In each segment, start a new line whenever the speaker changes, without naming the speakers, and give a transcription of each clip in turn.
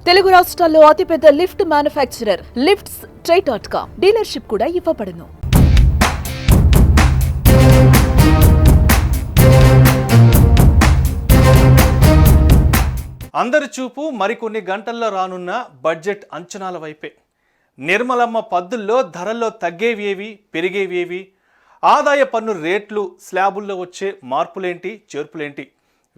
తెలుగు రాష్ట్రాల్లో అతిపెద్ద lift manufacturer lifts ట్రై.com dealership కూడా ఇవ్వబడును.
అందరి చూపు మరికొన్ని గంటల్లో రానున్న బడ్జెట్ అంచనాల వైపే. నిర్మలమ్మ పద్దుల్లో ధరల్లో తగ్గేవేవి, పెరిగేవేవి, ఆదాయ పన్ను రేట్లు, స్లాబుల్లో వచ్చే మార్పులేంటి, చేర్పులేంటి,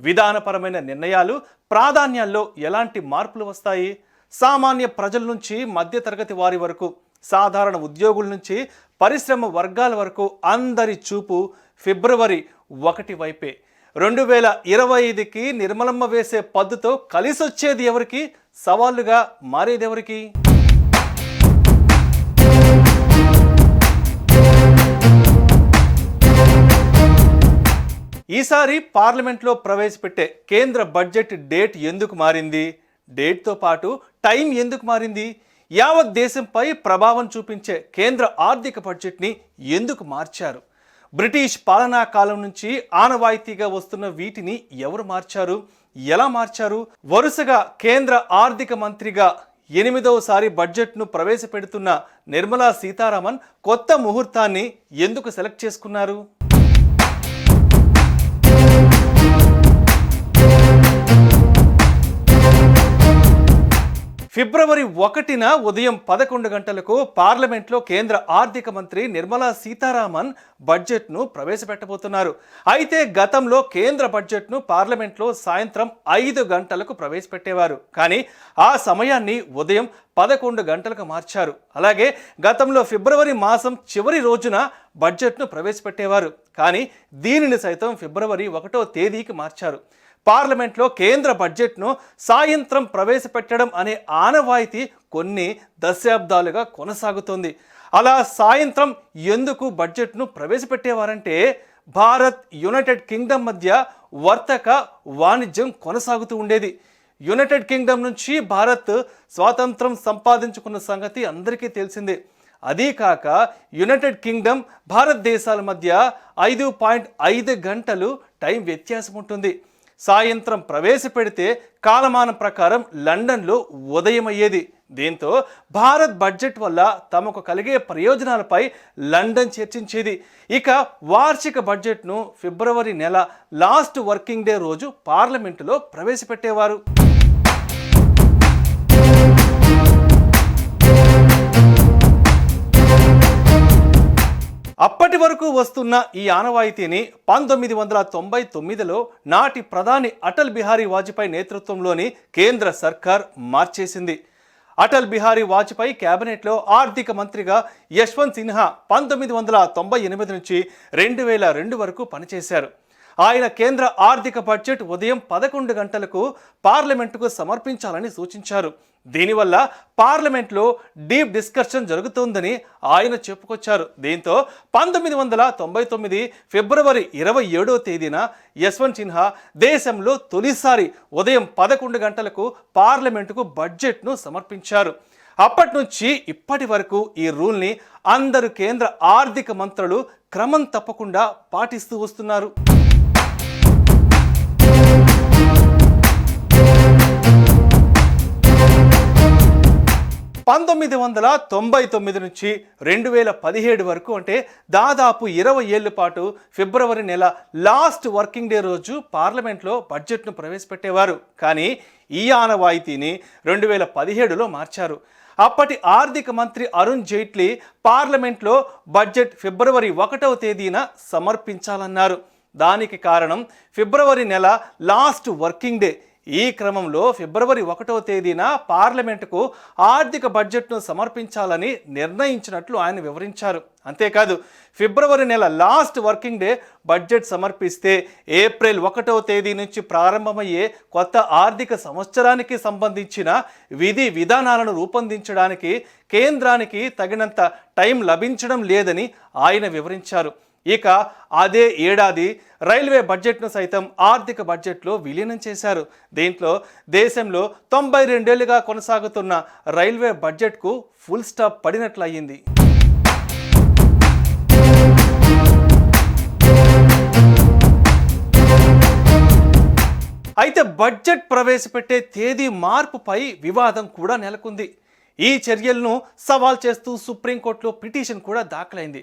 విధానపరమైన నిర్ణయాలు, ప్రాధాన్యాల్లో ఎలాంటి మార్పులు వస్తాయి, సామాన్య ప్రజల నుంచి మధ్యతరగతి వారి వరకు, సాధారణ ఉద్యోగుల నుంచి పరిశ్రమ వర్గాల వరకు అందరి చూపు ఫిబ్రవరి 1 వైపే. 2025కి నిర్మలమ్మ వేసే పద్దుతో కలిసొచ్చేది ఎవరికి, సవాళ్లుగా మారేది ఎవరికి? ఈసారి పార్లమెంట్లో ప్రవేశపెట్టే కేంద్ర బడ్జెట్ డేట్ ఎందుకు మారింది, డేట్తో పాటు టైం ఎందుకు మారింది, యావత్ దేశంపై ప్రభావం చూపించే కేంద్ర ఆర్థిక బడ్జెట్ని ఎందుకు మార్చారు, బ్రిటిష్ పాలనా కాలం నుంచి ఆనవాయితీగా వస్తున్న వీటిని ఎవరు మార్చారు, ఎలా మార్చారు, వరుసగా కేంద్ర ఆర్థిక మంత్రిగా 8వసారి బడ్జెట్ను ప్రవేశపెడుతున్న నిర్మలా సీతారామన్ కొత్త ముహూర్తాన్ని ఎందుకు సెలెక్ట్ చేసుకున్నారు? ఫిబ్రవరి 1న ఉదయం 11 గంటలకు పార్లమెంట్లో కేంద్ర ఆర్థిక మంత్రి నిర్మలా సీతారామన్ బడ్జెట్ను ప్రవేశపెట్టబోతున్నారు. అయితే గతంలో కేంద్ర బడ్జెట్ను పార్లమెంట్లో సాయంత్రం 5 గంటలకు ప్రవేశపెట్టేవారు. కానీ ఆ సమయాన్ని ఉదయం 11 గంటలకు మార్చారు. అలాగే గతంలో ఫిబ్రవరి మాసం చివరి రోజున బడ్జెట్ను ప్రవేశపెట్టేవారు. కానీ దీనిని సైతం ఫిబ్రవరి 1వ తేదీకి మార్చారు. పార్లమెంట్లో కేంద్ర బడ్జెట్ను సాయంత్రం ప్రవేశపెట్టడం అనే ఆనవాయితీ కొన్ని దశాబ్దాలుగా కొనసాగుతోంది. అలా సాయంత్రం ఎందుకు బడ్జెట్ను ప్రవేశపెట్టేవారంటే భారత్, యునైటెడ్ కింగ్డమ్ మధ్య వర్తక వాణిజ్యం కొనసాగుతూ ఉండేది. యునైటెడ్ కింగ్డమ్ నుంచి భారత్ స్వాతంత్రం సంపాదించుకున్న సంగతి అందరికీ తెలిసిందే. అదీ కాక యునైటెడ్ కింగ్డమ్, భారతదేశాల మధ్య 5.5 గంటలు టైం వ్యత్యాసం ఉంటుంది. సాయంత్రం ప్రవేశపెడితే కాలమానం ప్రకారం లండన్లో ఉదయం అయ్యేది. దీంతో భారత్ బడ్జెట్ వల్ల తమకు కలిగే ప్రయోజనాలపై లండన్ చర్చించేది. ఇక వార్షిక బడ్జెట్ను ఫిబ్రవరి నెల లాస్ట్ వర్కింగ్ డే రోజు పార్లమెంటులో ప్రవేశపెట్టేవారు. అప్పటి వరకు వస్తున్న ఈ ఆనవాయితీని 1999లో నాటి ప్రధాని అటల్ బిహారీ వాజ్పేయి నేతృత్వంలోని కేంద్ర సర్కార్ మార్చేసింది. అటల్ బిహారీ వాజ్పేయి కేబినెట్లో ఆర్థిక మంత్రిగా యశ్వంత్ సిన్హా 1998 నుంచి 2002 వరకు పనిచేశారు. ఆయన కేంద్ర ఆర్థిక బడ్జెట్ ఉదయం 11 గంటలకు పార్లమెంటుకు సమర్పించాలని సూచించారు. దీనివల్ల పార్లమెంట్లో డీప్ డిస్కషన్ జరుగుతోందని ఆయన చెప్పుకొచ్చారు. దీంతో 1999 ఫిబ్రవరి 27వ తేదీన యశ్వంత్ సిన్హా దేశంలో తొలిసారి ఉదయం 11 గంటలకు పార్లమెంటుకు బడ్జెట్ను సమర్పించారు. అప్పటి నుంచి ఇప్పటి వరకు ఈ రూల్ని అందరు కేంద్ర ఆర్థిక మంత్రులు క్రమం తప్పకుండా పాటిస్తూ వస్తున్నారు. 1999 నుంచి 2017 వరకు, అంటే దాదాపు 20 ఏళ్ల పాటు ఫిబ్రవరి నెల లాస్ట్ వర్కింగ్ డే రోజు పార్లమెంట్లో బడ్జెట్ను ప్రవేశపెట్టేవారు. కానీ ఈ ఆనవాయితీని 2017లో మార్చారు. అప్పటి ఆర్థిక మంత్రి అరుణ్ జైట్లీ పార్లమెంట్లో బడ్జెట్ ఫిబ్రవరి 1వ తేదీన సమర్పించాలన్నారు. దానికి కారణం ఫిబ్రవరి నెల లాస్ట్ వర్కింగ్ డే. ఈ క్రమంలో ఫిబ్రవరి 1వ తేదీన పార్లమెంటుకు ఆర్థిక బడ్జెట్ను సమర్పించాలని నిర్ణయించినట్లు ఆయన వివరించారు. అంతేకాదు ఫిబ్రవరి నెల లాస్ట్ వర్కింగ్ డే బడ్జెట్ సమర్పిస్తే ఏప్రిల్ 1వ తేదీ నుంచి ప్రారంభమయ్యే కొత్త ఆర్థిక సంవత్సరానికి సంబంధించిన విధి విధానాలను రూపొందించడానికి కేంద్రానికి తగినంత టైం లభించడం లేదని ఆయన వివరించారు. ఇక అదే ఏడాది రైల్వే బడ్జెట్ను సైతం ఆర్థిక బడ్జెట్లో విలీనం చేశారు. దీంట్లో దేశంలో 92 ఏళ్లుగా కొనసాగుతున్న రైల్వే బడ్జెట్కు ఫుల్ స్టాప్ పడినట్లయింది. అయితే బడ్జెట్ ప్రవేశపెట్టే తేదీ మార్పుపై వివాదం కూడా నెలకొంది. ఈ చర్యలను సవాల్ చేస్తూ సుప్రీంకోర్టులో పిటిషన్ కూడా దాఖలైంది.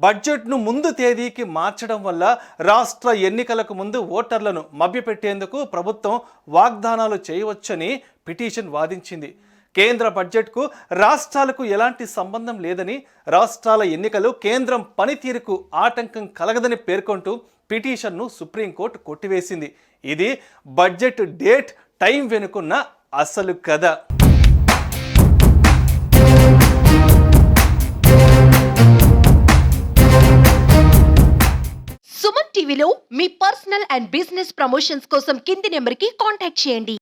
బడ్జెట్ను ముందు తేదీకి మార్చడం వల్ల రాష్ట్ర ఎన్నికలకు ముందు ఓటర్లను మభ్యపెట్టేందుకు ప్రభుత్వం వాగ్దానాలు చేయవచ్చని పిటిషన్ వాదించింది. కేంద్ర బడ్జెట్కు రాష్ట్రాలకు ఎలాంటి సంబంధం లేదని, రాష్ట్రాల ఎన్నికలు కేంద్రం పనితీరుకు ఆటంకం కలగదని పేర్కొంటూ పిటిషన్ను సుప్రీంకోర్టు కొట్టివేసింది. ఇది బడ్జెట్ డేట్ టైం వెనుకున్న అసలు కథ.
సుమన్ టీవీలో మీ పర్సనల్ అండ్ బిజినెస్ ప్రమోషన్స్ కోసం కింది నెంబర్కి కాంటాక్ట్ చేయండి.